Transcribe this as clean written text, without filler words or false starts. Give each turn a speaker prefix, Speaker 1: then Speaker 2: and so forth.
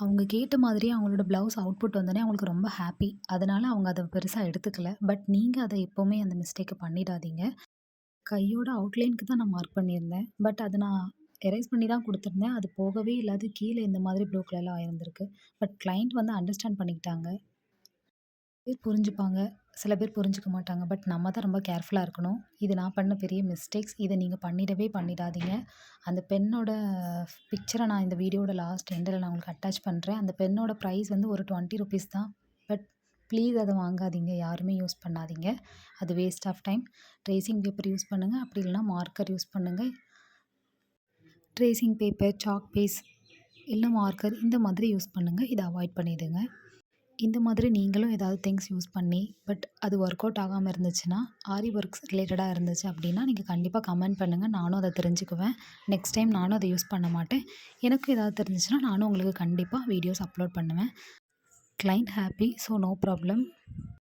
Speaker 1: அவங்க கேட்ட மாதிரியே அவங்களோட ப்ளவுஸ் அவுட்புட் வந்தோனே அவங்களுக்கு ரொம்ப ஹாப்பி. அதனால அவங்க அத பெருசா எடுத்துக்கல. பட் நீங்க அத எப்பவுமே அந்த மிஸ்டேக்க பண்ணிடாதீங்க. கையோட அவுட்லைனுக்கு தான் நான் மார்க் பண்ணியிருந்தேன். பட் அத நான் எரேஸ் பண்ணி தான் குடுத்துருந்தேன். அது போகவே இல்ல. அது கீழ இந்த மாதிரி ப்ளூ கலர்ல ஆயிருந்திருக்கு. பட் கிளையண்ட் வந்து அண்டர்ஸ்டாண்ட் பண்ணிக்கிட்டாங்க. பேர் புரிஞ்சுப்பாங்க. சில பேர் புரிஞ்சுக்க மாட்டாங்க. பட் நம்ம தான் ரொம்ப கேர்ஃபுல்லா இருக்கணும். இது நான் பண்ண பெரிய மிஸ்டேக்ஸ். இத நீங்க பண்ணிடவே பண்ணிடாதீங்க. அந்த பென்னோட பிக்சர நான் இந்த வீடியோட லாஸ்ட் எண்டுல நான் உங்களுக்கு அட்டாச் பண்றேன். அந்த பென்னோட பிரைஸ் வந்து ஒரு ₹20 தான். பட் ப்ளீஸ் அத வாங்காதீங்க. யாருமே யூஸ் பண்ணாதீங்க. அது waste of time. Tracing paper use பண்ணுங்க. அப்படி இல்லன்னா மார்க்கர் யூஸ் பண்ணுங்க. ட்ரேசிங் பேப்பர், சாக் பீஸ் இல்ல மார்க்கர் இந்த மாதிரி யூஸ் பண்ணுங்க. இத அவாய்ட் பண்ணிடுங்க. இந்த மாதிரி நீங்களும் ஏதாவது திங்ஸ் யூஸ் பண்ணி, பட் அது ஒர்க் அவுட் ஆகாம இருந்துச்சுன்னா, ஆரி ஒர்க்ஸ் ரிலேட்டடா இருந்துச்சு அப்படின்னா, நீங்க கண்டிப்பா கமெண்ட் பண்ணுங்க. நானும் அத தெரிஞ்சுக்குவேன். நெக்ஸ்ட் டைம் நானும் அத யூஸ் பண்ண மாட்டேன். எனக்கும் ஏதாவது தெரிஞ்சுச்சுன்னா, நானும் உங்களுக்கு கண்டிப்பா வீடியோஸ் அப்லோட் பண்ணுவேன். Client happy. So no problem.